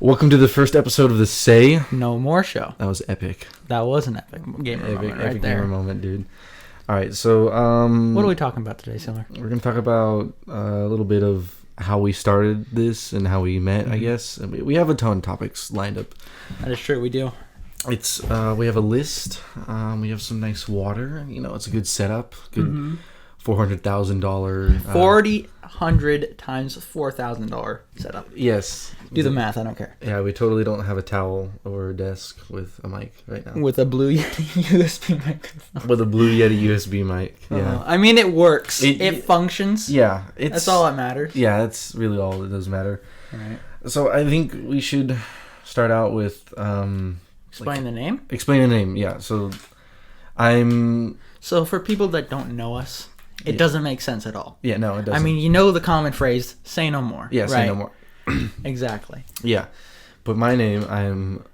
Welcome to the first episode of the Say No More show. That was epic. That was an epic gamer moment right epic there. gamer moment, dude. All right, so what are we talking about today, Sailor? we're gonna talk about a little bit of how we started this and how we met. I guess we have a ton of topics lined up. That is true. We do. It's we have a list. We have some nice water. You know, it's a good setup. Good $400,000. 400 times $4,000 setup. Yes. Do the math. I don't care. Yeah, we totally don't have a towel or a desk with a mic right now. With a blue Yeti USB microphone. With a blue Yeti USB mic. Yeah. I mean, it works. It functions. Yeah. That's all that matters. Yeah, that's really all that does matter. All right. So I think we should start out with Explain the name. Explain the name. Yeah. So So for people that don't know us, it doesn't make sense at all. Yeah, no, it doesn't. I mean, you know the common phrase, say no more. Yeah, right? say no more. Exactly. Yeah. But my name, I'm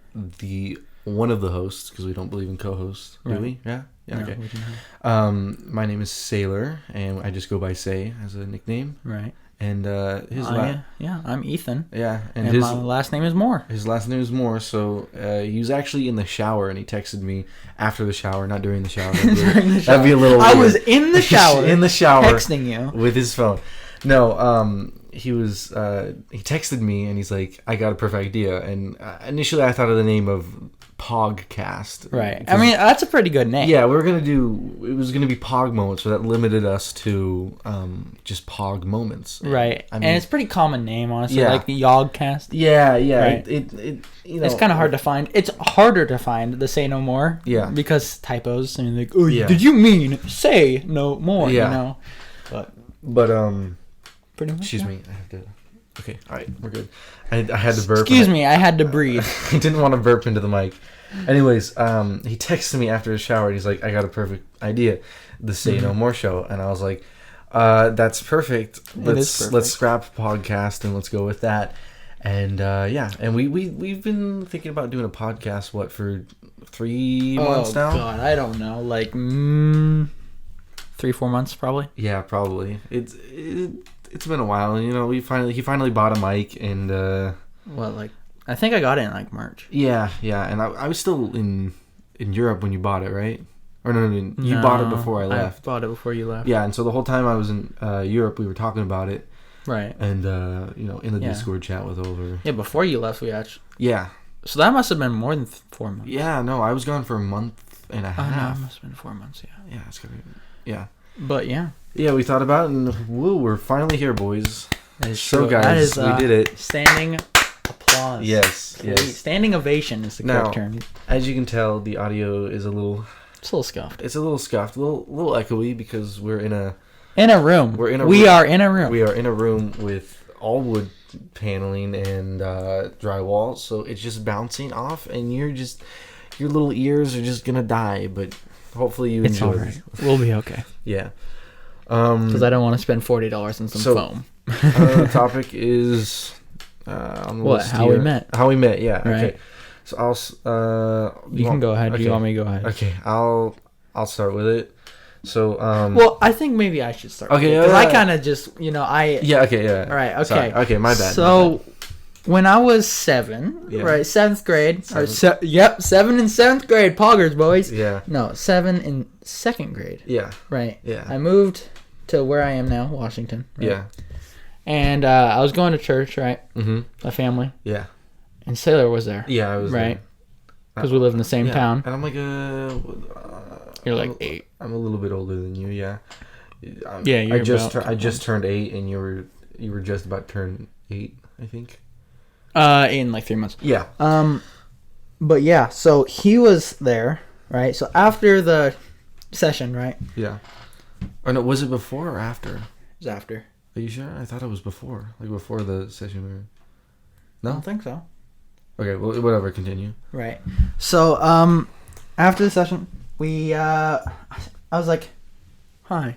one of the hosts, because we don't believe in co-hosts, do we? Yeah? Yeah, No, okay. we do not. My name is Sailor, and I just go by Say as a nickname. Right. And I'm Ethan. Yeah, and my last name is Moore. His last name is Moore, so he was actually in the shower, and he texted me after the shower, not during the shower. That'd be a little weird. I was in the shower. In the shower. Texting you. With his phone. No, he texted me, and he's like, I got a perfect idea. And initially I thought of the name of Pogcast. Right. I mean, that's a pretty good name. Yeah, it was going to be Pog Moments, so that limited us to just Pog Moments. Right. I mean, and it's a pretty common name, honestly, yeah. like the Yogcast. Yeah, yeah. Right. It's kind of hard to find. It's harder to find the Say No More. Yeah. Because typos. I mean, like, oh, yeah. Did you mean say no more? Yeah. You know? But pretty much. Excuse me. I have to... Okay, all right, we're good. I had to burp. Excuse me, I had to breathe. I didn't want to burp into the mic. Anyways, he texted me after his shower, and he's like, I got a perfect idea, the Say No More show. And I was like, that's perfect. Let's scrap podcast and let's go with that. And and we've been thinking about doing a podcast, for 3 months now? Oh, God, I don't know. Like, 3-4 months, probably? Yeah, probably. It's been a while, and he finally bought a mic, and I think I got it in like March. Yeah, and I was still in Europe when you bought it, right? Or no, you bought it before I left. I bought it before you left. Yeah, and so the whole time I was in Europe, we were talking about it, right? And in the Discord chat with over. Yeah, before you left, we actually. Yeah. So that must have been more than 4 months. Yeah, no, I was gone for a month and a half. No, it must have been 4 months. Yeah. Yeah, it's gonna be. Yeah. But yeah. Yeah, we thought about it, and we're finally here, boys. That is so, true. guys, we did it. Standing applause. Yes. Standing ovation is the correct term. As you can tell, the audio is a little... It's a little scuffed. It's a little scuffed, a little echoey, because we're in a... In a room. We are in a room. We are in a room with all wood paneling and drywall, so it's just bouncing off, and your little ears are just gonna die, but... Hopefully you enjoy it. Right. We'll be okay. Yeah. Because I don't want to spend $40 on some foam. The topic is on the list how here. we met. How we met, yeah. Right. Okay. So I'll... you can go ahead. Okay. Do you want me to go ahead? Okay. I'll start with it. So well, I think maybe I should start. Okay. Because I kind of just Yeah. Okay. Yeah. All right. Okay. Sorry. Okay. My bad. So. When I was 7, right, 7th grade. 7 in 7th grade, poggers, boys. Yeah. No, 7 in 2nd grade. Yeah. Right. Yeah. I moved to where I am now, Washington. Right? Yeah. And I was going to church, right? Mm-hmm. My family. Yeah. And Sailor was there. Yeah, I was right. Because we live in the same town. And I'm like you're like 8. I'm a little bit older than you. Yeah. Yeah. I just turned 8, and you were just about to turn 8, I think. In like 3 months. Yeah. But yeah, so he was there, right? So after the session, right? Yeah. Or no, was it before or after? It was after. Are you sure? I thought it was before. Like before the session we were... No? I don't think so. Okay, well, whatever, continue. Right. So, after the session, I was like, hi.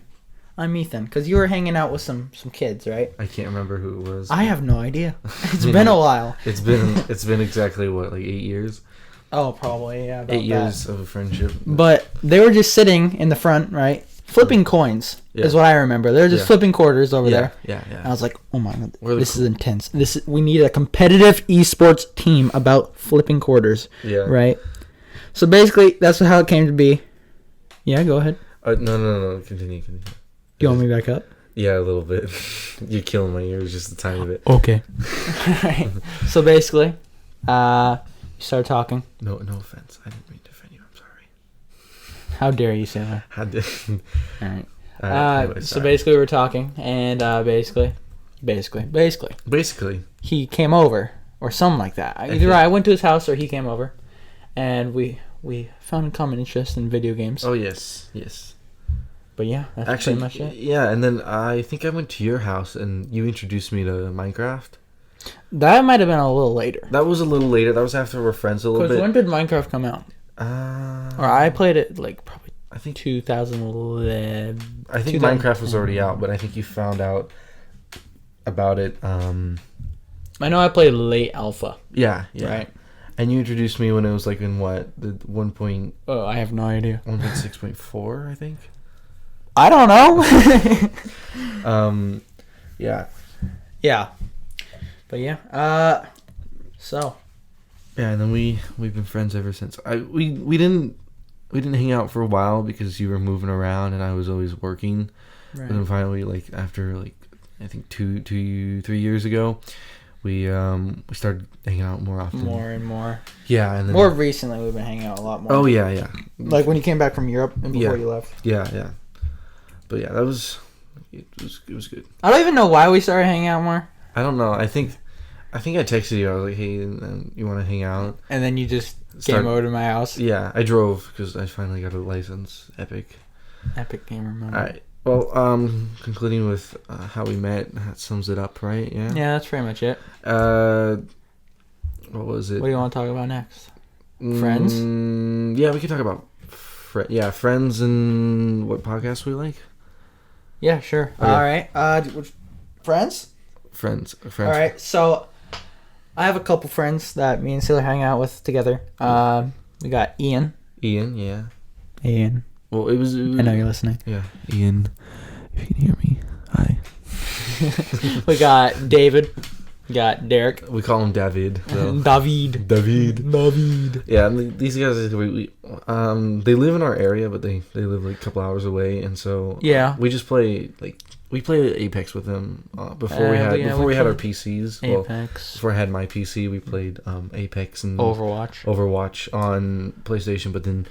I'm Ethan, because you were hanging out with some kids, right? I can't remember who it was. I have no idea. It's been a while. It's been exactly what, like 8 years? Oh, probably, yeah. About 8 years of a friendship. But they were just sitting in the front, right? Flipping coins is what I remember. They're just flipping quarters over there. Yeah. And I was like, oh my god, this is intense. We need a competitive esports team about flipping quarters. Yeah. Right? So basically, that's how it came to be. Yeah, go ahead. No. Continue. Do you want me back up? Yeah, a little bit. You're killing my ears just a tiny bit. Okay. Alright. So basically, you started talking. No offense. I didn't mean to offend you. I'm sorry. How dare you say that? How dare Alright. So basically we were talking, and basically, he came over, or something like that. Either I went to his house or he came over, and we found a common interest in video games. Oh, yes. But yeah, that's actually pretty much it. Yeah, and then I think I went to your house, and you introduced me to Minecraft. That might have been a little later. That was a little later. That was after we're friends a little bit. Because when did Minecraft come out? Or I played it, like, probably... I think 2011. I think Minecraft was already out, but I think you found out about it. I know I played late alpha. Yeah. Right. And you introduced me when it was like in what, the 1. Oh, I have no idea. 1.6.4, I think. I don't know. Yeah. But yeah. So. Yeah, and then we've been friends ever since. We didn't hang out for a while because you were moving around and I was always working. Right. But then finally, like after like I think 3 years ago, we started hanging out more often. More and more. Yeah, and then more recently we've been hanging out a lot more. Oh yeah. Like when you came back from Europe and before you left. Yeah. But yeah, it was good. I don't even know why we started hanging out more. I don't know. I think I texted you. I was like, "Hey, you want to hang out?" And then you just came over to my house. Yeah, I drove because I finally got a license. Epic gamer moment. All right. Well, concluding with how we met, that sums it up, right? Yeah. Yeah, that's pretty much it. What was it? What do you want to talk about next? Friends? Yeah, we could talk about friends and what podcasts we like. Yeah, sure. Okay. All right. Friends. All right. So, I have a couple friends that me and Sailor hang out with together. We got Ian. Yeah. Ian. Well, it was. I know you're listening. Yeah. Ian, if you can hear me, hi. We got David. We got Derek. We call him David. David. Yeah, and these guys, they live in our area, but they live like a couple hours away, and so we just play we played Apex with them before we had our PCs. Apex. Well, before I had my PC, we played Apex and Overwatch on PlayStation, but then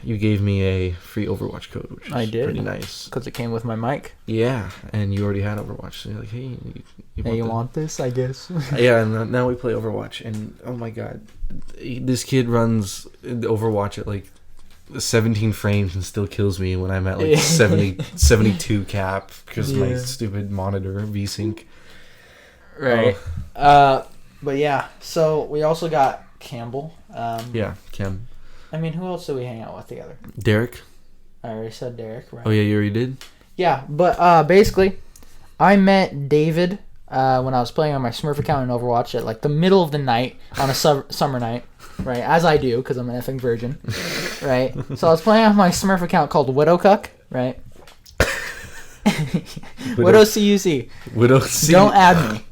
you gave me a free Overwatch code, which is pretty nice because it came with my mic. Yeah, and you already had Overwatch, so you're like, hey, you want this? I guess. Yeah, and now we play Overwatch, and oh my god, this kid runs Overwatch at like 17 frames and still kills me when I'm at like 72 cap because of my stupid monitor VSync. Right. But yeah, so we also got Campbell. Cam. I mean, who else do we hang out with together? Derek. I already said Derek, right? Oh yeah, you already did? Yeah, but basically, I met David when I was playing on my Smurf account in Overwatch at like the middle of the night on a summer night, right? As I do, because I'm an effing virgin, right? So I was playing on my Smurf account called Widowcuck, right? Widow CUC. Widow C. Don't add me.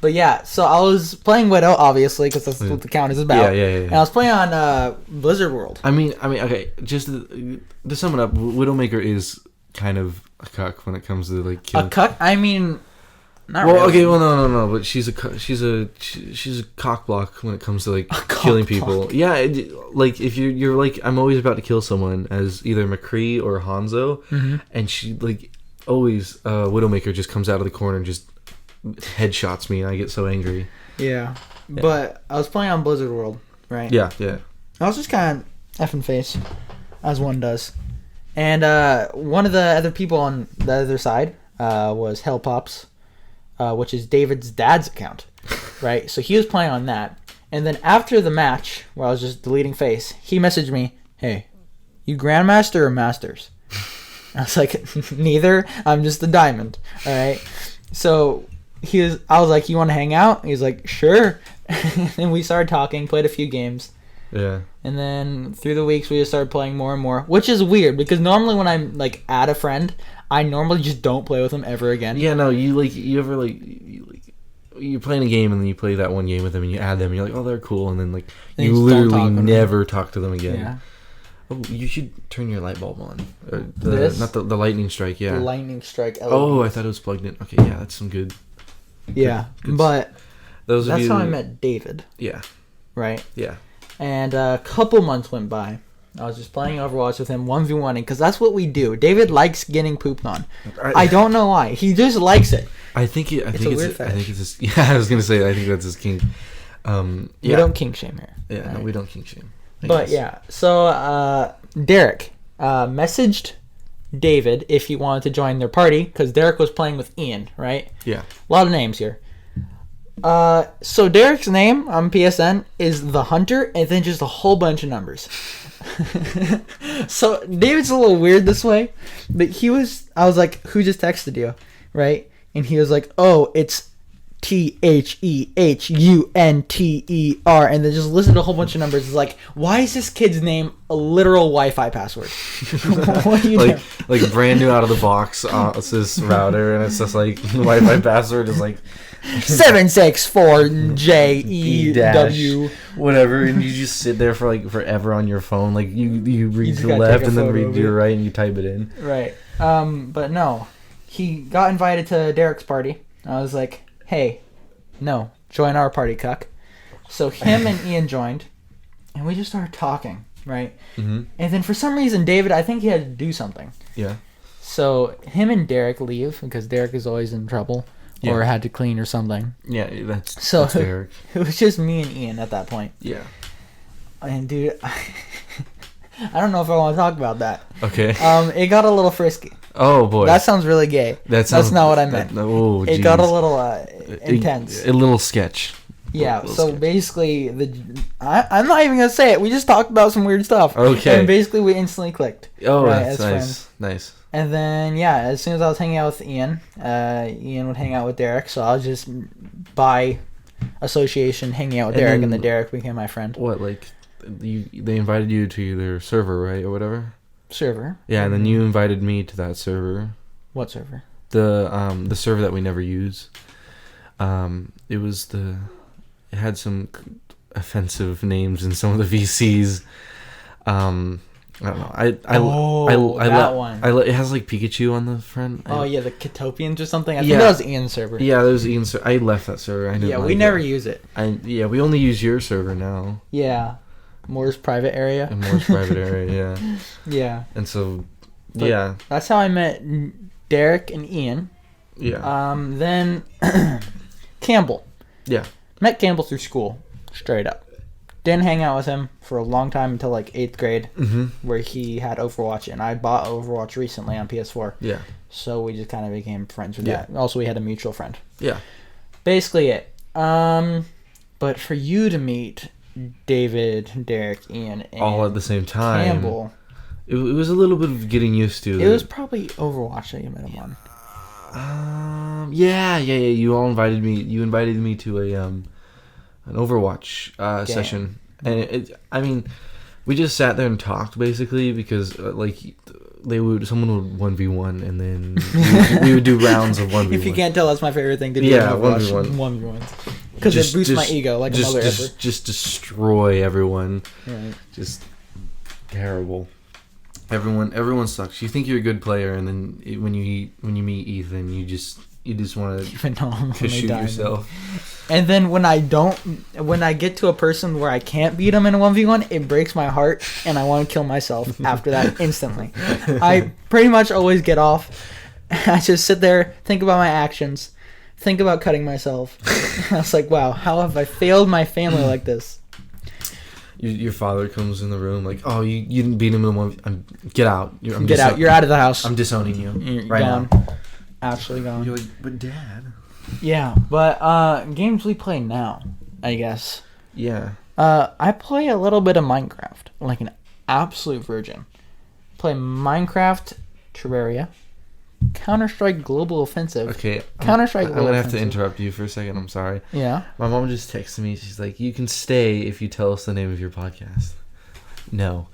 But yeah, so I was playing Widow, obviously, because that's what the count is about. Yeah. And I was playing on Blizzard World. I mean, okay, just to sum it up, Widowmaker is kind of a cuck when it comes to like killing. A cuck? I mean, not well, really. Okay, well, no, but she's a cock block when it comes to like killing people. Yeah, like if you're like, I'm always about to kill someone as either McCree or Hanzo, and she like always Widowmaker just comes out of the corner and just headshots me, and I get so angry. Yeah. But I was playing on Blizzard World, right? Yeah. I was just kind of effing face, as one does. And one of the other people on the other side was Hellpops, which is David's dad's account, right? So he was playing on that. And then after the match, where I was just deleting face, he messaged me, "Hey, you Grandmaster or Masters?" I was like, "Neither. I'm just a diamond." All right. So I was like, "You want to hang out?" He's like, "Sure." And we started talking, played a few games, Yeah. And then through the weeks, we just started playing more and more, which is weird because normally when I'm like at a friend, I normally just don't play with them ever again. Yeah, no, you're playing a game and then you play that one game with them and you add them and you're like, oh, they're cool, and then like And you you just literally don't never talk to them again. Yeah. Oh, you should turn your light bulb on. This? Not the lightning strike. Yeah. The lightning strike LED. Oh, I thought it was plugged in. Okay, yeah, that's some good. Yeah, good but those of that's you, how I met David, Yeah, right? yeah. And a couple months went by. I was just playing Overwatch with him, 1v1ing, because that's what we do. David likes getting pooped on. I don't know why. He just likes it. I think it's his, yeah. I was gonna say I think that's his kink. We Yeah. don't kink shame here. Yeah, right? no, we don't kink shame. I But guess. yeah, so Derek messaged David if he wanted to join their party because Derek was playing with Ian, right? Yeah. A lot of names here. So Derek's name on PSN is the Hunter, and then just a whole bunch of numbers. So David's a little weird this way, but I was like, "Who just texted you?" Right? And he was like, "Oh, it's THEHUNTER," and then just listed a whole bunch of numbers. It's like, why is this kid's name a literal Wi-Fi password? What are you doing? like brand new out of the box this router, and it's just like Wi-Fi password is like 764JEW. whatever, and you just sit there for like forever on your phone. Like you read to the gotta left take a and then photo read of to your it. right and you type it in. Right. But no, he got invited to Derek's party. I was like, hey, no, join our party, cuck. So him and Ian joined, and we just started talking, right? Mm-hmm. And then for some reason, David, I think he had to do something. Yeah. So him and Derek leave because Derek is always in trouble or had to clean or something. Yeah, that's Derek. It was just me and Ian at that point. Yeah. And dude, I don't know if I want to talk about that. Okay. It got a little frisky. Oh boy. That sounds really gay. That's not what I meant. It got a little intense. A little sketch. Yeah. Little So sketch. basically, I'm not even gonna say it. We just talked about some weird stuff. Okay. And basically, we instantly clicked. Oh, right, that's as nice. friends. Nice. And then as soon as I was hanging out with Ian, Ian would hang out with Derek. So I was just by association hanging out with And Derek, then- and then Derek became my friend. What, like they invited you to their server, right, or whatever? Server. Yeah, and then you invited me to that server. What server? The server that we never use. It had some offensive names in some of the VCs. I don't know. That one. It has like Pikachu on the front. Oh yeah, the Katopians or something. I think Yeah. that was Ian's server. Yeah, there's Ian. I left that server. I didn't Yeah, we like never it. use it. We only use your server now. Yeah, Moore's private area. In Moore's private area, yeah. Yeah, And so, But- yeah, that's how I met Derek and Ian. yeah, Then Campbell. yeah. Met Campbell through school, straight up. Didn't hang out with him for a long time until like 8th grade, where he had Overwatch, and I bought Overwatch recently on PS4. Yeah, So we just kind of became friends with Yeah. that. Also, we had a mutual friend. yeah. Basically it. But for you to meet David, Derek, Ian, and All at the same time. Campbell, It was a little bit of getting used to. it was probably Overwatch that you met him on. Yeah. You all invited me. You invited me to an Overwatch session, and I mean, we just sat there and talked basically because someone would 1v1 and then we would do rounds of 1v1. If you can't tell, that's my favorite thing to do. Yeah, in Overwatch. 1v1. 1v1. Because it boosts my ego like a mother ever. Just destroy everyone. Right. Just terrible. Everyone sucks. You think you're a good player, and then when you meet Ethan, you just want Even though I'm to only shoot dying. yourself. And then when I get to a person where I can't beat him in a 1v1, it breaks my heart, and I want to kill myself after that instantly. I pretty much always get off. I just sit there, think about my actions, think about cutting myself. I was like, wow, how have I failed my family like this? Your father comes in the room like, oh, you didn't beat him in the one. Get out. Get out. You're out of the house. I'm disowning you You're right gone. now. Absolutely gone. You're like, but Dad. Yeah, but games we play now, I guess. Yeah. I play a little bit of Minecraft, like an absolute virgin. Play Minecraft, Terraria, Counter-Strike Global Offensive. Okay. Counter-Strike Global I'm going to have Offensive. to interrupt you for a second. I'm sorry. Yeah. My mom just texted me. She's like, you can stay if you tell us the name of your podcast. No.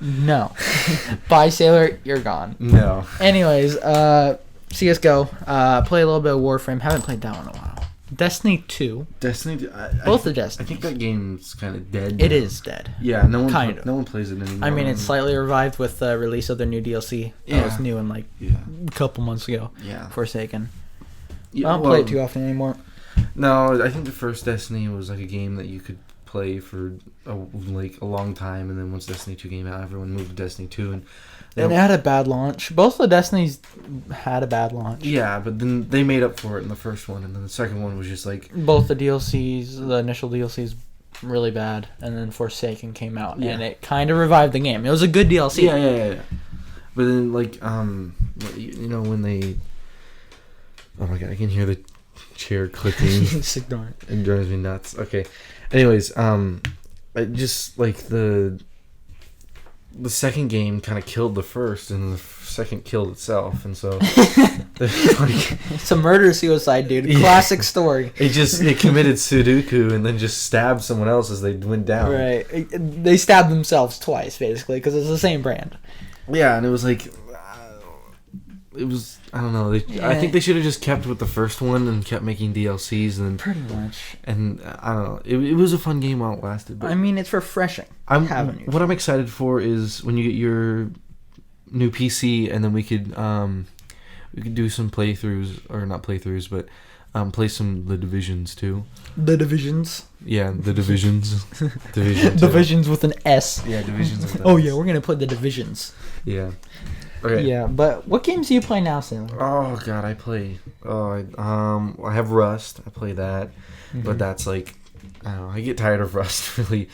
Bye, Sailor. You're gone. No. Anyways, CSGO. Play a little bit of Warframe. Haven't played that one in a while. Destiny 2. Both the Destiny. I think that game's kind of dead. It is dead. Yeah, no one plays it anymore. I mean, it's slightly revived with the release of their new DLC. That was new in a couple months ago. Yeah. Forsaken. Yeah, I don't play it too often anymore. No, I think the first Destiny was like a game that you could play for a long time, and then once Destiny 2 came out, everyone moved to Destiny 2, and it had a bad launch. Both the Destinies had a bad launch. Yeah, but then they made up for it in the first one, and then the second one was just like... Both the DLCs, the initial DLCs, really bad, and then Forsaken came out, and it kind of revived the game. It was a good DLC. Yeah. But then, when they... Oh my god, I can hear the chair clicking. Just ignore it. It drives me nuts. Okay. Anyways, I just, the second game kind of killed the first, and the second killed itself, and so it's a murder-suicide, dude. Classic story. It committed Sudoku and then just stabbed someone else as they went down. Right. They stabbed themselves twice, basically, because it's the same brand. Yeah, and it was like... I don't know. I think they should have just kept with the first one and kept making DLCs and pretty much. And I don't know. It was a fun game while it lasted. But I mean, it's refreshing. What I'm excited for is when you get your new PC, and then we could do some playthroughs, or not playthroughs, but play some The Divisions too. The Divisions. Yeah, The Divisions. Divisions with an S. Yeah, Divisions with an S. Oh yeah, we're gonna put The Divisions. Yeah. Okay. Yeah, but what games do you play now, Sailor? Oh god, I play. I have Rust. I play that, but that's like, I don't know. I get tired of Rust really,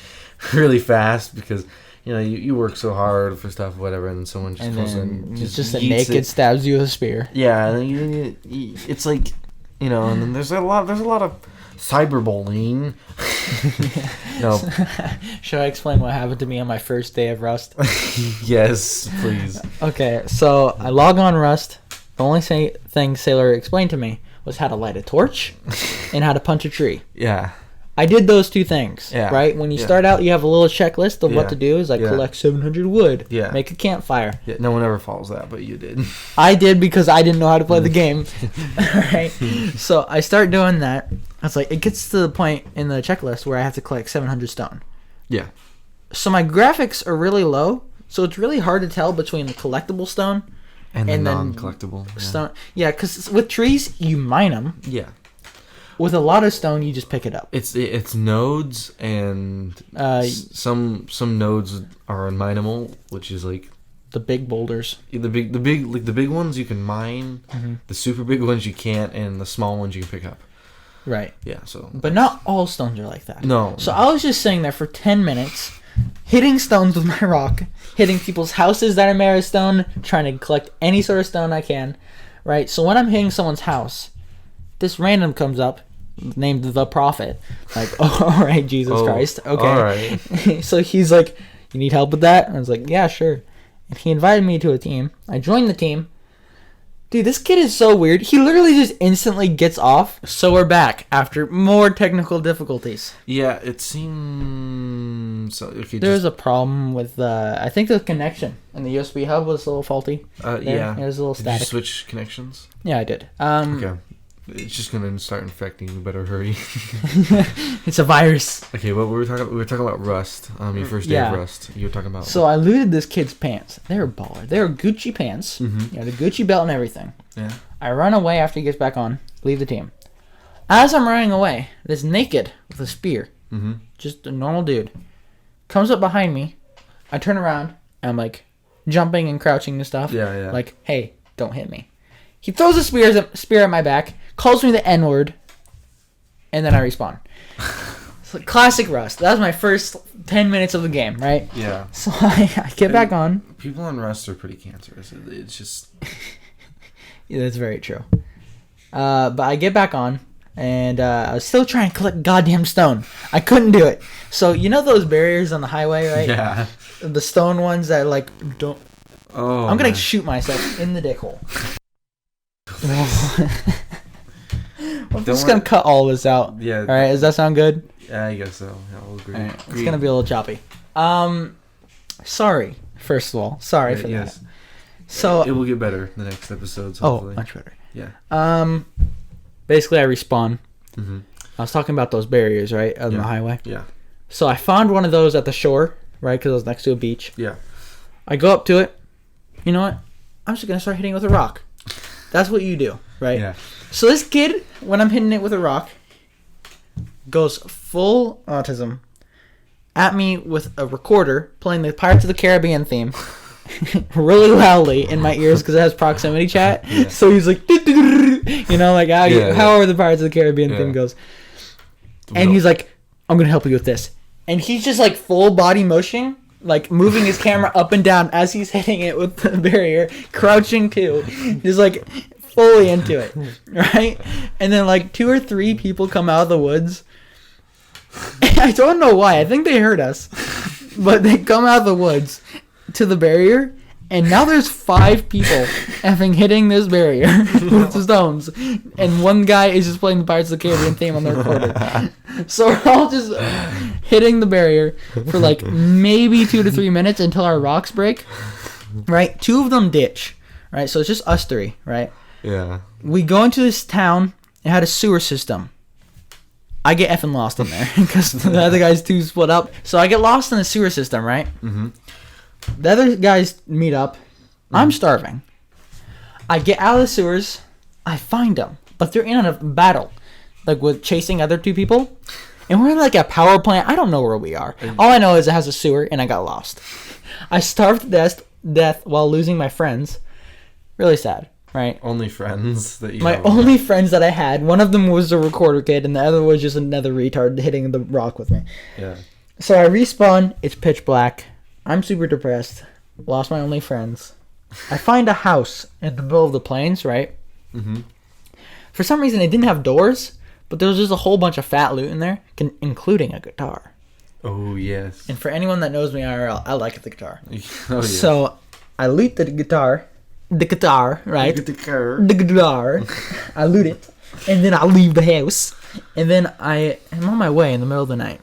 really fast because you work so hard for stuff, whatever, and then someone just comes in, just a naked stabs you with a spear. Yeah, and then it's like, and then there's a lot of cyberbullying. No. Should I explain what happened to me on my first day of Rust? Yes, please. Okay, so I log on Rust. The only thing Sailor explained to me was how to light a torch and how to punch a tree. Yeah. I did those two things, right? When you start out, you have a little checklist of what to do. Is collect 700 wood, make a campfire. Yeah, no one ever follows that, but you did. I did because I didn't know how to play the game. Right? So I start doing that. It's like, it gets to the point in the checklist where I have to collect 700 stone. Yeah. So my graphics are really low, so it's really hard to tell between the collectible stone and the non-collectible stone. Yeah, because with trees, you mine them. Yeah. With a lot of stone, you just pick it up. It's nodes, and some nodes are unmineable, which is like the big boulders. The big ones you can mine. Mm-hmm. The super big ones you can't, and the small ones you can pick up. Right. Yeah. So. But not all stones are like that. No. So I was just sitting there for 10 minutes, hitting stones with my rock, hitting people's houses that are made of stone, trying to collect any sort of stone I can. Right. So when I'm hitting someone's house, this random comes up, named the Prophet. Like, oh, all right, Jesus Christ. Okay. All right. So he's like, you need help with that? And I was like, yeah, sure. And he invited me to a team. I joined the team. Dude, this kid is so weird. He literally just instantly gets off. So we're back after more technical difficulties. Yeah, it seems... There was a problem with, I think the connection and the USB hub was a little faulty. Yeah. It was a little static. Did you switch connections? Yeah, I did. Okay. It's just gonna start infecting you. Better hurry. It's a virus. Okay, well, we were talking about Rust. Your first day of Rust. You were talking about. So I looted this kid's pants. They were baller. They were Gucci pants. Mm-hmm. The Gucci belt and everything. Yeah. I run away after he gets back on. Leave the team. As I'm running away, this naked with a spear, just a normal dude, comes up behind me. I turn around. And I'm like jumping and crouching and stuff. Yeah. Like, hey, don't hit me. He throws a spear at my back, calls me the N-word, and then I respawn. It's like classic Rust. That was my first 10 minutes of the game, right? Yeah. So I get back on. People on Rust are pretty cancerous. It's just... Yeah, that's very true. But I get back on, and I was still trying to collect goddamn stone. I couldn't do it. So, you know those barriers on the highway, right? Yeah. The stone ones that, like, don't... Oh, I'm going to shoot myself in the dick hole. I'm just gonna cut all this out. Yeah. All right. Does that sound good? Yeah, I guess so. Yeah, I'll agree. All right, it's gonna be a little choppy. Sorry. First of all, sorry for that. So it will get better the next episodes. Hopefully. Much better. Yeah. Basically, I respawn. Mm-hmm. I was talking about those barriers, right, on the highway. Yeah. So I found one of those at the shore, right, because it was next to a beach. Yeah. I go up to it. You know what? I'm just gonna start hitting it with a rock. That's what you do, right? Yeah. So this kid, when I'm hitting it with a rock, goes full autism at me with a recorder playing the Pirates of the Caribbean theme really loudly in my ears because it has proximity chat. Yeah. So he's like, you know, like how the Pirates of the Caribbean theme goes. And he's like, I'm going to help you with this. And he's just like full body motion, like moving his camera up and down as he's hitting it with the barrier, crouching too. Just like fully into it, right? And then like 2 or 3 people come out of the woods. I don't know why. I think they heard us. But they come out of the woods to the barrier, and now there's 5 people effing hitting this barrier with the stones. And one guy is just playing the Pirates of the Caribbean theme on the recorder. So we're all just hitting the barrier for like maybe 2 to 3 minutes until our rocks break. Right? 2 of them ditch. Right? So it's just us 3, right? Yeah. We go into this town. It had a sewer system. I get effing lost in there because the other guys 2 split up. So I get lost in the sewer system, right? Mm-hmm. The other guys meet up. Mm-hmm. I'm starving. I get out of the sewers. I find them. But they're in a battle. Like with chasing other 2 people. And we're in like a power plant. I don't know where we are. All I know is it has a sewer and I got lost. I starved to death while losing my friends. Really sad. Right. Only friends that you. My only friends that I had. One of them was a recorder kid, and the other was just another retard hitting the rock with me. Yeah. So I respawn. It's pitch black. I'm super depressed. Lost my only friends. I find a house in the middle of the plains. Right. Mm-hmm. For some reason, it didn't have doors, but there was just a whole bunch of fat loot in there, including a guitar. Oh yes. And for anyone that knows me IRL, I like the guitar. Oh, yeah. So I loot the guitar. The guitar, right? The guitar. I loot it. And then I leave the house. And then I am on my way in the middle of the night.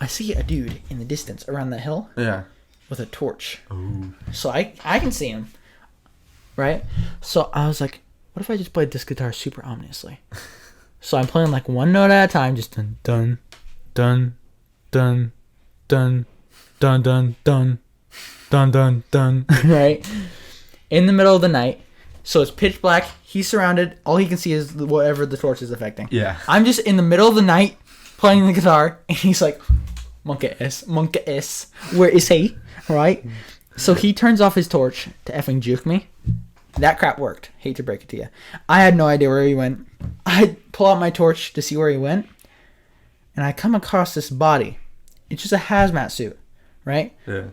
I see a dude in the distance around the hill. Yeah. With a torch. Ooh. So I can see him. Right? So I was like, what if I just played this guitar super ominously? So I'm playing like one note at a time. Just dun, dun, dun, dun, dun, dun, dun, dun, dun, dun, dun. Right? In the middle of the night, so it's pitch black. He's surrounded. All he can see is whatever the torch is affecting. Yeah. I'm just in the middle of the night playing the guitar, and he's like, Monkey S, where is he? Right? So he turns off his torch to effing juke me. That crap worked. Hate to break it to you. I had no idea where he went. I pull out my torch to see where he went, and I come across this body. It's just a hazmat suit, right? Yeah.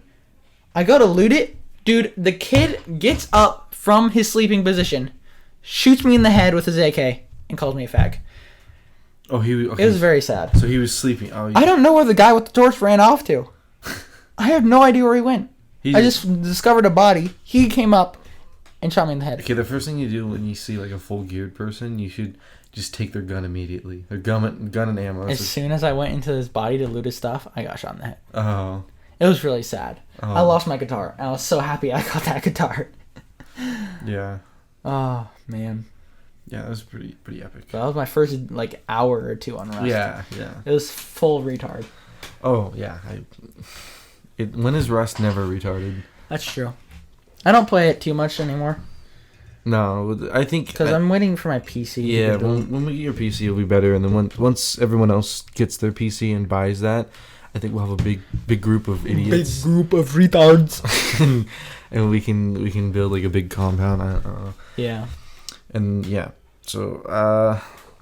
I go to loot it. Dude, the kid gets up from his sleeping position, shoots me in the head with his AK, and calls me a fag. Oh, okay. It was very sad. So he was sleeping. Oh, I don't know where the guy with the torch ran off to. I have no idea where he went. I just discovered a body. He came up and shot me in the head. Okay, the first thing you do when you see like a full geared person, you should just take their gun immediately. Their gun and ammo. As soon as I went into his body to loot his stuff, I got shot in the head. Oh. It was really sad. Oh. I lost my guitar. And I was so happy I got that guitar. Yeah. Oh, man. Yeah, that was pretty epic. That was my first like hour or 2 on Rust. Yeah. It was full retard. Oh, yeah. When is Rust never retarded? That's true. I don't play it too much anymore. No, I think... Because I'm waiting for my PC. Yeah, when we get your PC, it'll be better. And then once everyone else gets their PC and buys that... I think we'll have a big group of idiots. Big group of retards. and we can build like a big compound. I don't know. Yeah. And yeah. So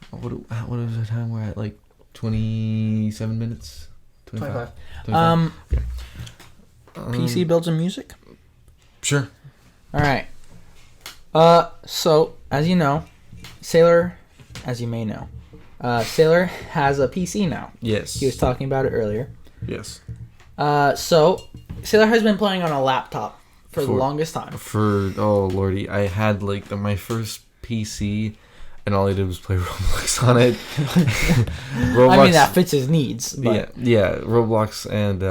what is the time we're at? Like 27 minutes? 25. Okay. PC builds some music? Sure. All right. So as you know, Sailor, as you may know, Sailor has a PC now. Yes. He was talking about it earlier. Yes. So Sailor has been playing on a laptop for the longest time. Oh lordy, I had like my first PC, and all I did was play Roblox on it. Roblox, I mean, that fits his needs. But. Yeah, Roblox and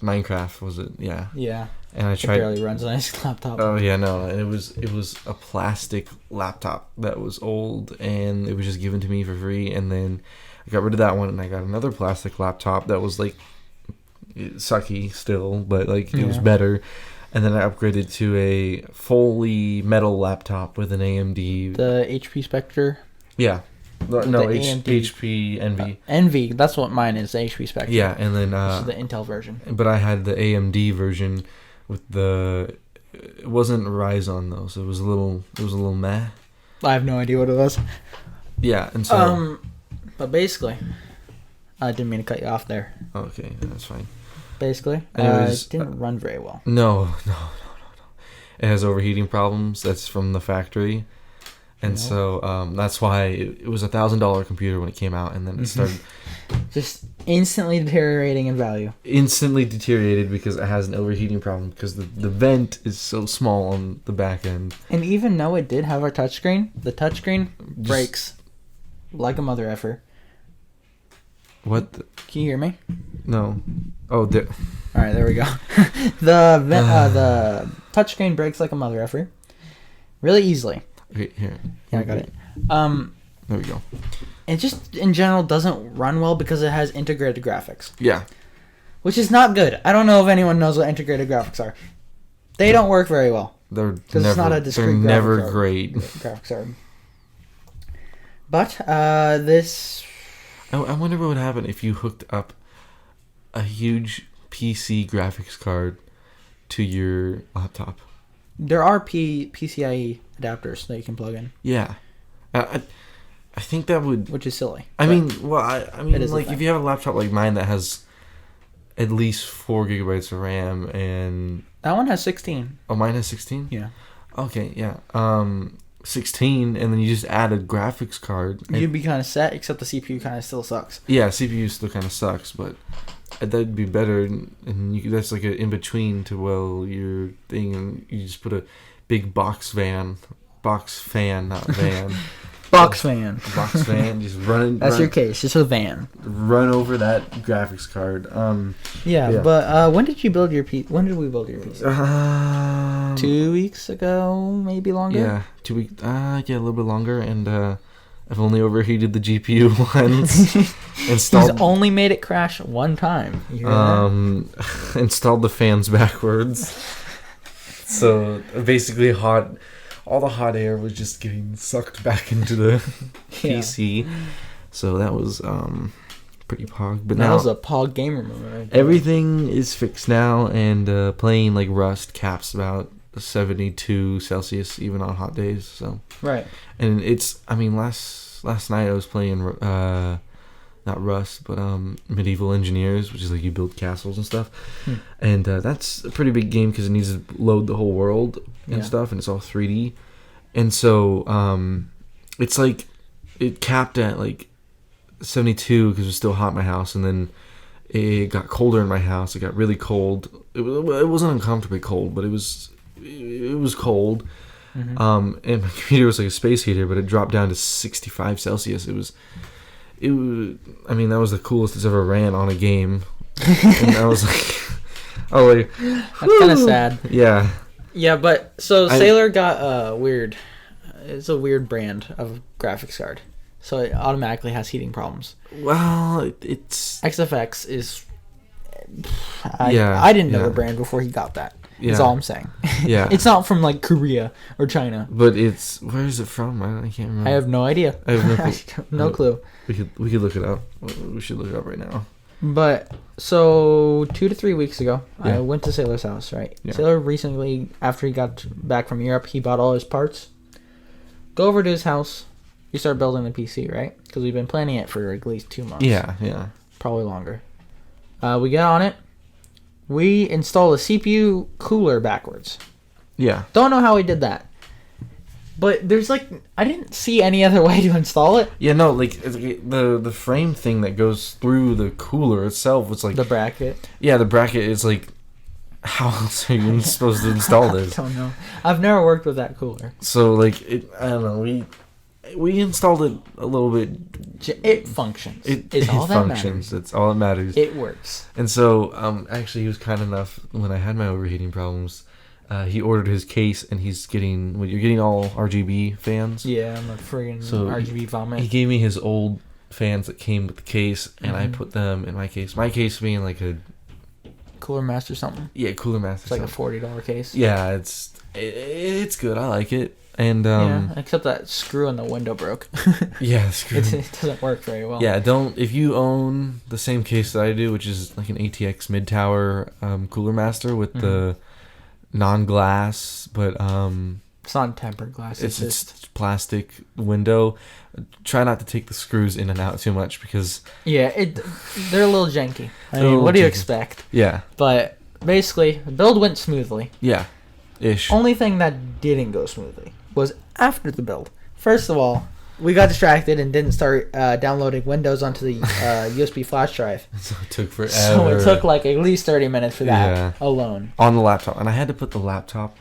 Minecraft was it? Yeah. Yeah. And I tried. It barely runs on his laptop. Oh yeah, no, and it was a plastic laptop that was old, and it was just given to me for free. And then I got rid of that one, and I got another plastic laptop that was like sucky still, but like it was better. And then I upgraded to a fully metal laptop with an AMD. The HP Spectre. Yeah. HP Envy. Envy, that's what mine is. The HP Spectre. Yeah, and then this is the Intel version. But I had the AMD version. With it wasn't Ryzen though, so it was a little meh. I have no idea what it was. Yeah, and so. But basically, I didn't mean to cut you off there. Okay, that's fine. Basically, it didn't run very well. No. It has overheating problems. That's from the factory, and so that's why it was $1,000 computer when it came out, and then it started just instantly deteriorating in value. Instantly deteriorated because it has an overheating problem because the vent is so small on the back end. And even though it did have a touchscreen, the touchscreen breaks like a mother effer. What? Can you hear me? No. Oh, there. All right, there we go. The touchscreen breaks like a mother effer, really easily. Okay, here. Yeah, I got it. There we go. It just, in general, doesn't run well because it has integrated graphics. Yeah. Which is not good. I don't know if anyone knows what integrated graphics are. They don't work very well. It's not a discrete graphics. They're never great. Graphics are. But, this... I wonder what would happen if you hooked up a huge PC graphics card to your laptop. There are PCIe adapters that you can plug in. Yeah. I think that would... Which is silly. I mean, like, if you have a laptop like mine that has at least 4 gigabytes of RAM and... That one has 16. Oh, mine has 16? Yeah. Okay, yeah. 16, and then you just add a graphics card. You'd be kind of set, except the CPU kind of still sucks. Yeah, CPU still kind of sucks, but that'd be better, and that's like an in-between to, your thing, and you just put a big box fan, not van. Box fan, just run. That's your case, just a van. Run over that graphics card. Yeah. But when did you build your PC? When did we build your PC? 2 weeks ago, maybe longer. Yeah, 2 weeks. Yeah, a little bit longer, and I've only overheated the GPU once. He's only made it crash one time. You hear that? Installed the fans backwards. So basically, all the hot air was just getting sucked back into the PC. So that was pretty pog. But that now was a pog gamer moment. Right there. Everything is fixed now, and playing like Rust caps about 72 Celsius even on hot days. So right. And it's, I mean, last night I was playing not Rust, but Medieval Engineers, which is like you build castles and stuff. And that's a pretty big game because it needs to load the whole world and stuff, and it's all 3D. And so it's like it capped at like 72 because it was still hot in my house, and then it got colder in my house. It got really cold. It wasn't uncomfortably cold, but it was cold. And my computer was like a space heater, but it dropped down to 65 Celsius. It was, I mean, that was the coolest it's ever ran on a game. And I was like, oh, wait. That's kind of sad. Yeah. Yeah, but, so Sailor got it's a weird brand of graphics card. So it automatically has heating problems. Well, it's... XFX is... I didn't know the brand before he got that. Yeah. That's all I'm saying. Yeah. It's not from like Korea or China. But it's, where is it from? I can't remember. I have no idea. I have no clue. We could look it up. We should look it up right now. But so 2 to 3 weeks ago, I went to Sailor's house. Right. Yeah. Sailor recently, after he got back from Europe, he bought all his parts. Go over to his house. You start building the PC, right? Because we've been planning it for at least 2 months. Yeah. Probably longer. We get on it. We install a CPU cooler backwards. Yeah. Don't know how we did that. But there's like, I didn't see any other way to install it. Yeah, no, like the frame thing that goes through the cooler itself was like... The bracket. Yeah, the bracket is like... How else are you supposed to install this? I don't know. I've never worked with that cooler. So like, I don't know. We installed it a little bit. It functions. It all functions. It's all that matters. It works. And so, actually, he was kind enough when I had my overheating problems. He ordered his case, and you're getting all RGB fans. Yeah, I'm a friggin' RGB vomit. He gave me his old fans that came with the case, and I put them in my case. My case being like a Cooler Master something. Yeah, Cooler Master. It's like a $40 case. Yeah, it's good. I like it. And except that screw in the window broke. Yeah, screw. It doesn't work very well. Yeah, if you own the same case that I do, which is like an ATX mid tower Cooler Master with the non-glass, but it's not tempered glass. It's plastic window. Try not to take the screws in and out too much because they're a little janky. I mean, what do you expect? Yeah. But basically, the build went smoothly. Yeah. Ish. Only thing that didn't go smoothly was after the build. First of all, we got distracted and didn't start downloading Windows onto the USB flash drive. So it took forever. So it took like at least 30 minutes for that alone. On the laptop. And I had to put the laptop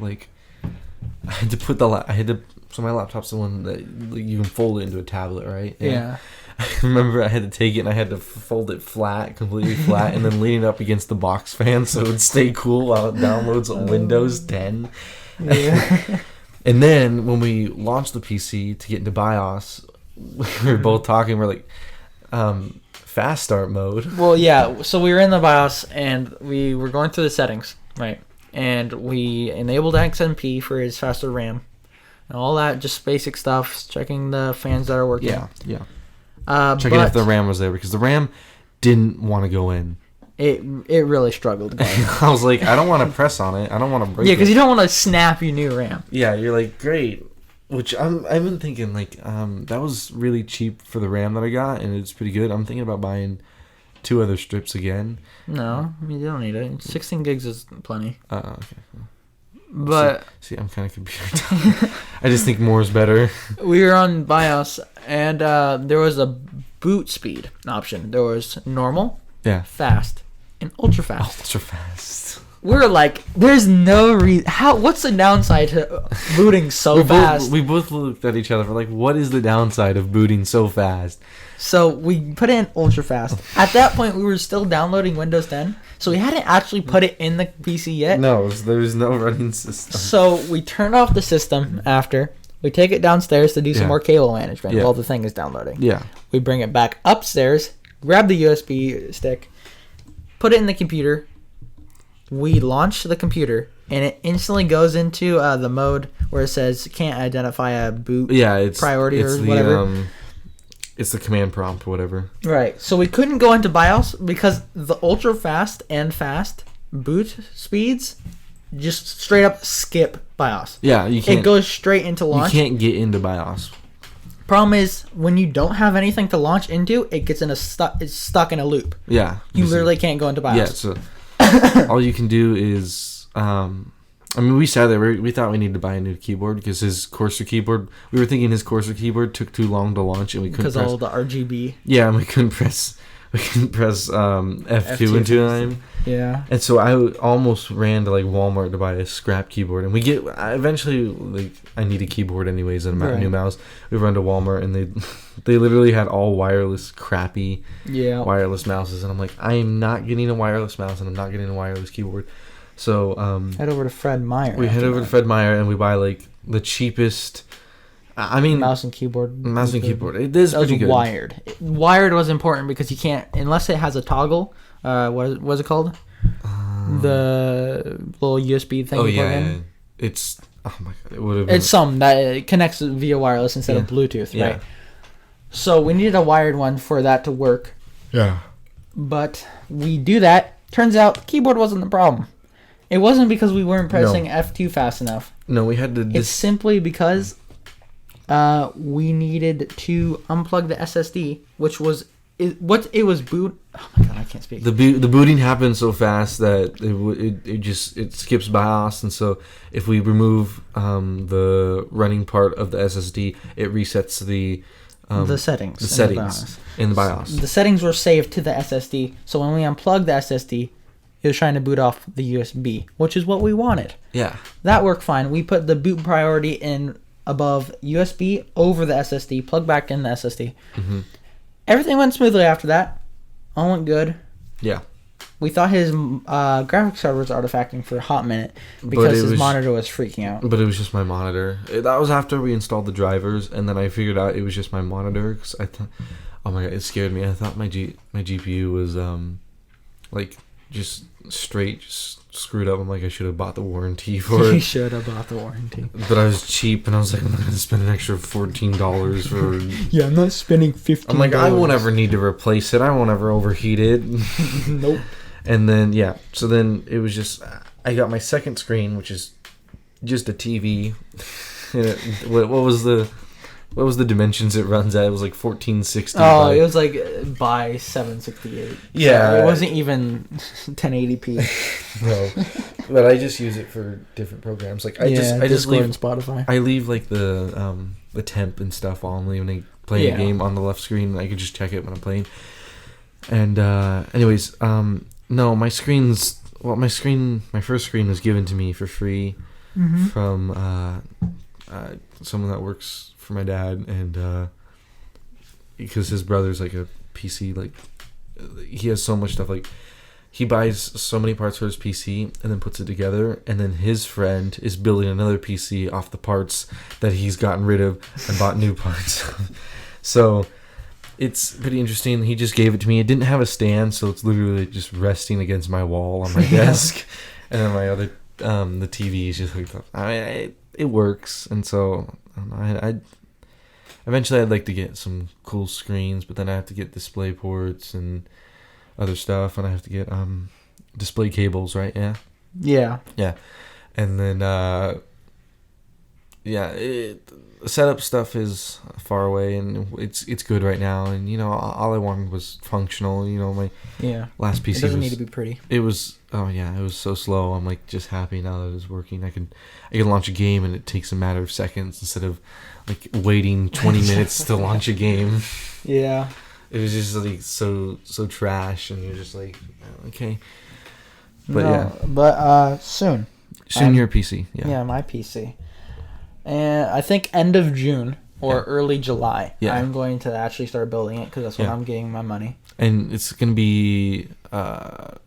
so my laptop's the one that you can fold it into a tablet, right? And yeah. I remember I had to take it and I had to fold it completely flat, and then lean it up against the box fan so it would stay cool while it downloads Windows 10. Yeah. And then when we launched the PC to get into BIOS, we were both talking. We're like, fast start mode. Well, yeah. So we were in the BIOS and we were going through the settings, right? And we enabled XMP for his faster RAM. And all that, just basic stuff, checking the fans that are working. Yeah. Checking if the RAM was there, because the RAM didn't want to go in. It really struggled. I was like, I don't want to press on it. I don't want to break it. Yeah, because you don't want to snap your new RAM. Yeah, you're like, great. Which I've been thinking, like, that was really cheap for the RAM that I got, and it's pretty good. I'm thinking about buying 2 other strips again. No, you don't need it. 16 gigs is plenty. Okay. But see, I'm kind of computer dumb. I just think more is better. We were on BIOS, and there was a boot speed option. There was normal, fast, and ultra fast. Ultra fast. We were like, "There's no reason. What's the downside to booting so fast?" We both looked at each other. We're like, "What is the downside of booting so fast?" So we put in ultra fast. At that point, we were still downloading Windows 10, so we hadn't actually put it in the PC yet. No, there was no running system. So we turned off the system after. We take it downstairs to do some more cable management while the thing is downloading. Yeah. We bring it back upstairs, grab the USB stick, put it in the computer. We launch the computer, and it instantly goes into the mode where it says can't identify a boot priority or whatever. It's the command prompt or whatever. Right. So we couldn't go into BIOS because the ultra fast and fast boot speeds just straight up skip BIOS. Yeah, you can't. It goes straight into launch. You can't get into BIOS. Problem is, when you don't have anything to launch into, it gets it's stuck in a loop. Yeah. You literally can't go into BIOS. Yeah, so all you can do is we sat there. We thought we needed to buy a new keyboard because his Corsair keyboard. We were thinking his Corsair keyboard took too long to launch, and we couldn't because all the RGB. Yeah, and we couldn't press F2 into time. Yeah. And so I almost ran to like Walmart to buy a scrap keyboard, and we eventually like I need a keyboard anyways and a new mouse. We run to Walmart, and they literally had all wireless, crappy wireless mouses, and I'm like, I am not getting a wireless mouse, and I'm not getting a wireless keyboard. So head over to Fred Meyer. We head over to Fred Meyer and we buy like the cheapest. I mean, mouse and keyboard. It is pretty good. Wired. Wired was important because you can't unless it has a toggle. What's it called? The little USB thing. In. It's oh my god. It would have. It's some that connects via wireless instead of Bluetooth, right? So we needed a wired one for that to work. Yeah. But we do that. Turns out the keyboard wasn't the problem. It wasn't because we weren't pressing F2 fast enough. No, we had to. It's simply because we needed to unplug the SSD, which was it was boot. Oh my god, I can't speak. The booting happens so fast that it skips BIOS, and so if we remove the running part of the SSD, it resets the settings. The settings in the BIOS. The settings were saved to the SSD, so when we unplug the SSD, he was trying to boot off the USB, which is what we wanted. Yeah. That worked fine. We put the boot priority in above USB over the SSD, plug back in the SSD. Mm-hmm. Everything went smoothly after that. All went good. Yeah. We thought his graphics card was artifacting for a hot minute because his monitor was freaking out. But it was just my monitor. That was after we installed the drivers, and then I figured out it was just my monitor. Because I thought, oh my god, it scared me. I thought my GPU was like just straight screwed up. I'm like, I should have bought the warranty for it. You should have bought the warranty. But I was cheap, and I was like, I'm not going to spend an extra $14 for... Yeah, I'm not spending $15. I'm like, I won't ever need to replace it. I won't ever overheat it. Nope. And then, yeah. So then it was just... I got my second screen, which is just a TV. What was the dimensions it runs at? It was like 1460. Oh, it was like by 768. Yeah. So it wasn't even 1080p. No. But I just use it for different programs. Like I just leave Spotify. I leave like the temp and stuff on when I play a game on the left screen. I can just check it when I'm playing. And anyways, no, my first screen was given to me for free from someone that works for my dad, and because his brother's like a PC, like he has so much stuff, like he buys so many parts for his PC and then puts it together, and then his friend is building another PC off the parts that he's gotten rid of and bought new parts. So it's pretty interesting. He just gave it to me. It didn't have a stand, so it's literally just resting against my wall on my desk. And then my other the TV is just hooked up. I mean, it works, and so I don't know, I eventually I'd like to get some cool screens, but then I have to get display ports and other stuff, and I have to get display cables, right? Yeah, and then setup stuff is far away, and it's good right now, and you know, all I wanted was functional. You know, my last PC it doesn't need to be pretty. It was it was so slow. I'm like just happy now that it's working. I can launch a game, and it takes a matter of seconds instead of like waiting 20 minutes to launch a game. Yeah, it was just like so trash, and you're just like, okay. But soon your PC. Yeah, my PC. And I think end of June or early July, I'm going to actually start building it because that's when I'm getting my money. And it's going to be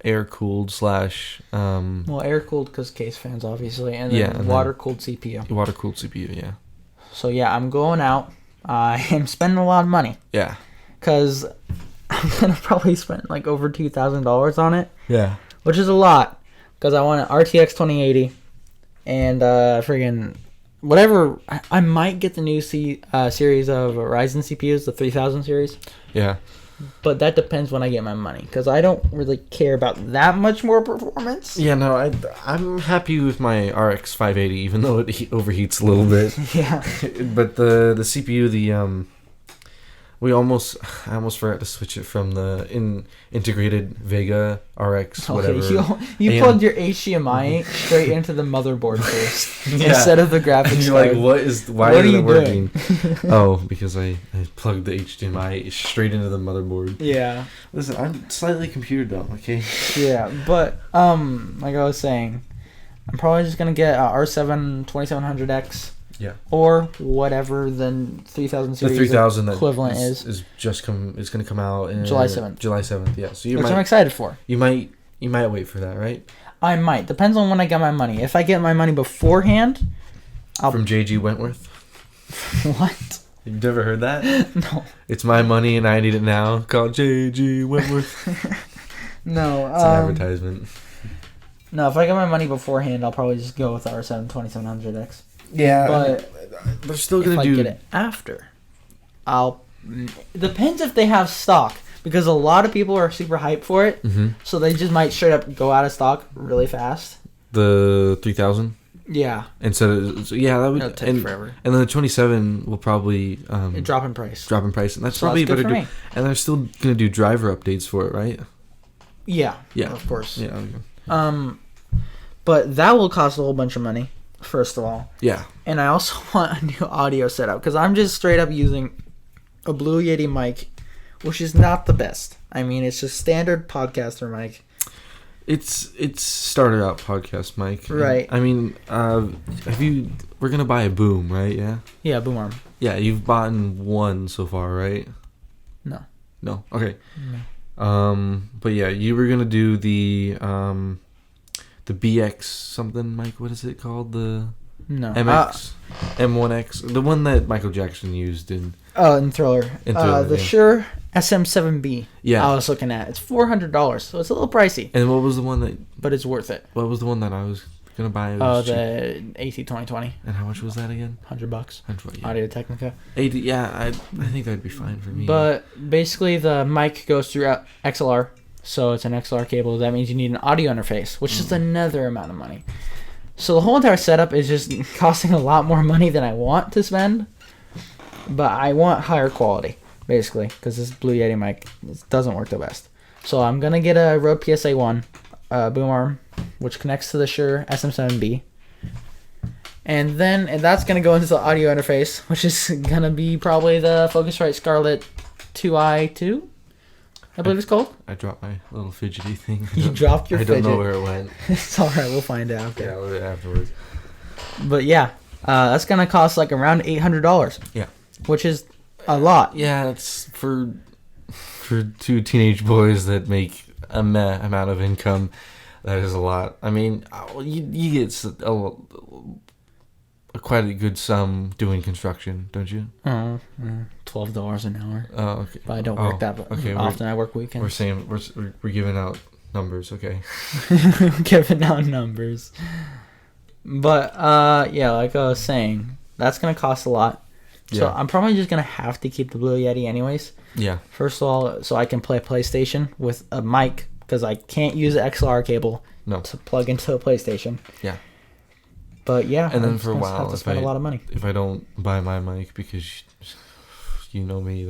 air-cooled / well, air-cooled because case fans, obviously, and then water-cooled CPU. Water-cooled CPU, yeah. So, I'm going out. I am spending a lot of money. Yeah. Because I'm going to probably spend like over $2,000 on it. Yeah. Which is a lot because I want an RTX 2080 and friggin'... whatever, I might get the new series of Ryzen CPUs, the 3000 series. Yeah. But that depends when I get my money, because I don't really care about that much more performance. Yeah, no, I'm happy with my RX 580, even though it overheats a little bit. Yeah. But the CPU, I almost forgot to switch it from the integrated Vega RX whatever. You plugged your HDMI straight into the motherboard first instead of the graphics card. You're like, why isn't it working? Oh, because I plugged the HDMI straight into the motherboard. Yeah. Listen, I'm slightly computer dumb, okay? Yeah, but like I was saying, I'm probably just gonna get a R7 2700X. Yeah. Or whatever the 3000 series the 3000 equivalent is just it's going to come out in July 7th. July 7th, yeah. So which I'm excited for. You might wait for that, right? I might. Depends on when I get my money. If I get my money beforehand, From JG Wentworth? What? You've never heard that? No. It's my money and I need it now. Call JG Wentworth. No. It's an advertisement. No, if I get my money beforehand, I'll probably just go with R7 2700X. Yeah, but they're still gonna if I get it after, depends if they have stock, because a lot of people are super hyped for it, so they just might straight up go out of stock really fast. The 3000. Yeah. Instead of that would take forever. And then the 27 will probably drop in price. And that's probably better to do. And they're still gonna do driver updates for it, right? Yeah. Yeah. Of course. Yeah. But that will cost a whole bunch of money. First of all. Yeah. And I also want a new audio setup, because I'm just straight up using a Blue Yeti mic, which is not the best. I mean, it's just standard podcaster mic. It's starter out podcast, Mike. Right. I mean, we're gonna buy a boom, right? Yeah. Yeah, boom arm. Yeah, you've bought one so far, right? No. Okay. No. But yeah, you were gonna do the BX something, Mike. What is it called? The MX, M1X, the one that Michael Jackson used in. In Thriller. The Shure SM7B. Yeah. I was looking at. It's $400, so it's a little pricey. And what was the one that? But it's worth it. What was the one that I was gonna buy? The AC2020. And how much was that again? $100. Yeah. Audio Technica. 80. Yeah, I think that'd be fine for me. But basically, the mic goes through XLR, so it's an XLR cable. That means you need an audio interface, which is another amount of money. So the whole entire setup is just costing a lot more money than I want to spend. But I want higher quality, basically, because this Blue Yeti mic doesn't work the best. So I'm going to get a Rode PSA-1 boom arm, which connects to the Shure SM7B. And then that's going to go into the audio interface, which is going to be probably the Focusrite Scarlett 2i2, I believe it's called. I dropped my little fidgety thing. You dropped your fidget? I don't know where it went. It's alright, we'll find out. Yeah, we'll do it afterwards. But yeah, that's going to cost like around $800. Yeah. Which is a lot. Yeah, it's for two teenage boys that make a amount of income. That is a lot. I mean, you get quite a good sum doing construction, don't you? $12 an hour. Oh, okay. But I don't work that often. I work weekends. We're saying we're giving out numbers, okay? Giving out numbers. But yeah, like I was saying, that's gonna cost a lot. So I'm probably just going to have to keep the Blue Yeti anyways. Yeah. First of all, so I can play PlayStation with a mic, because I can't use an XLR cable to plug into a PlayStation. Yeah. But yeah, and then for a while, have to spend a lot of money. If I don't buy my mic, because you know me,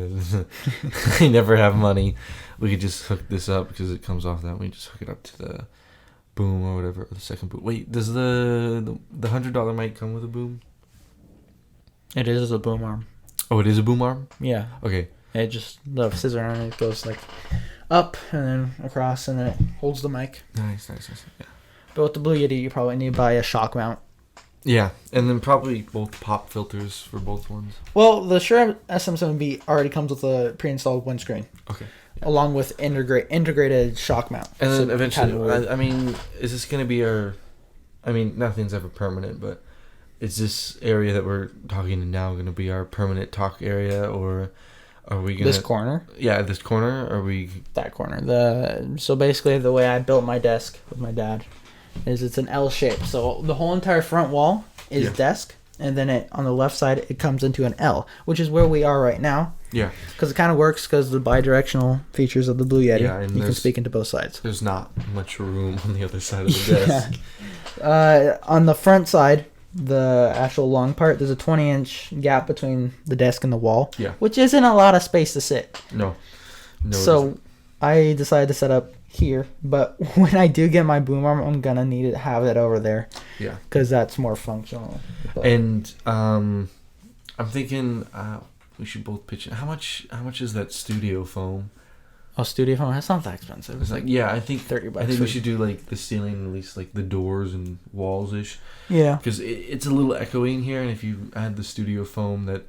I never have money, we could just hook this up because it comes off that. We just hook it up to the boom or whatever, or the second boom. Wait, does the $100 mic come with a boom? It is a boom arm. Oh, it is a boom arm? Yeah. Okay. It just, the scissor arm, it goes like up and then across, and then it holds the mic. Nice. Yeah. But with the Blue Yeti, you probably need to buy a shock mount. Yeah, and then probably both pop filters for both ones. Well, the Shure SM7B already comes with a pre-installed windscreen. Okay. Yeah. Along with integrated shock mount. And then eventually, I mean, is this going to be nothing's ever permanent, but is this area that we're talking in now going to be our permanent talk area, or are we going to... This corner? Yeah, this corner, or are we... That corner. So basically, the way I built my desk with my dad is it's an L shape. So the whole entire front wall is desk, and then on the left side, it comes into an L, which is where we are right now. Yeah. Because it kind of works because the bidirectional features of the Blue Yeti. Yeah, and you can speak into both sides. There's not much room on the other side of the desk. On the front side... The actual long part, there's a 20-inch gap between the desk and the wall, which isn't a lot of space to sit. No. So I decided to set up here, but when I do get my boom arm, I'm gonna need to have it over there. Yeah. Because that's more functional. But. And I'm thinking we should both pitch in. How much is that studio foam? Oh, studio foam? That's not that expensive. It's like, yeah, I think $30. I think we should do like the ceiling, at least like the doors and walls ish. Yeah. Because it's a little echoey in here, and if you add the studio foam, that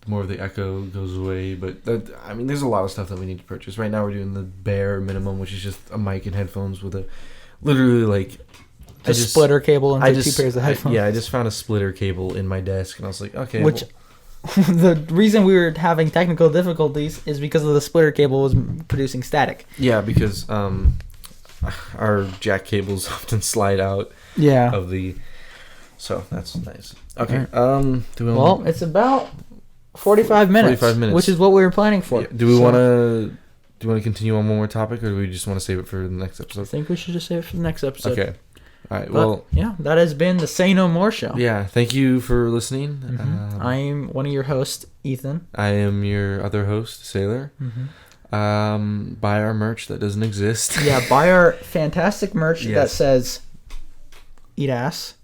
more of the echo goes away. But there's a lot of stuff that we need to purchase. Right now, we're doing the bare minimum, which is just a mic and headphones with a literally like a splitter cable and two pairs of headphones. I just found a splitter cable in my desk, and I was like, okay. Which the reason we were having technical difficulties is because of the splitter cable was producing static. Yeah, because our jack cables often slide out. Yeah. Of the. So that's nice. Okay. Right. It's about 45 minutes. 45 minutes, which is what we were planning for. Yeah. Do you want to continue on one more topic, or do we just want to save it for the next episode? I think we should just save it for the next episode. Okay. All right. Yeah, that has been the Say No More show. Yeah. Thank you for listening. Mm-hmm. I'm one of your hosts, Ethan. I am your other host, Sailor. Mm-hmm. Buy our merch that doesn't exist. Yeah, buy our fantastic merch that says "Eat ass."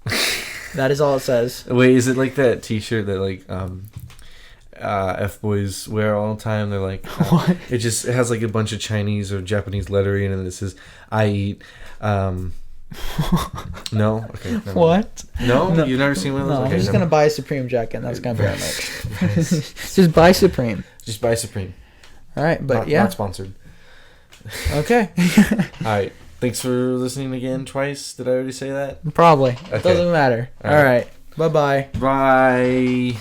That is all it says. Wait, is it like that T-shirt that like F-boys wear all the time. They're like, What? it has like a bunch of Chinese or Japanese lettering, and it says "I eat." No, okay. Never mind. What? No, you've never seen one of those. No, Okay, I'm just never gonna buy a Supreme jacket. And that's gonna be our merch. Just buy Supreme. Just buy Supreme. All right, but Not sponsored. Okay. All right. Thanks for listening again twice. Did I already say that? Probably. Okay. Doesn't matter. All right. Bye-bye. Bye.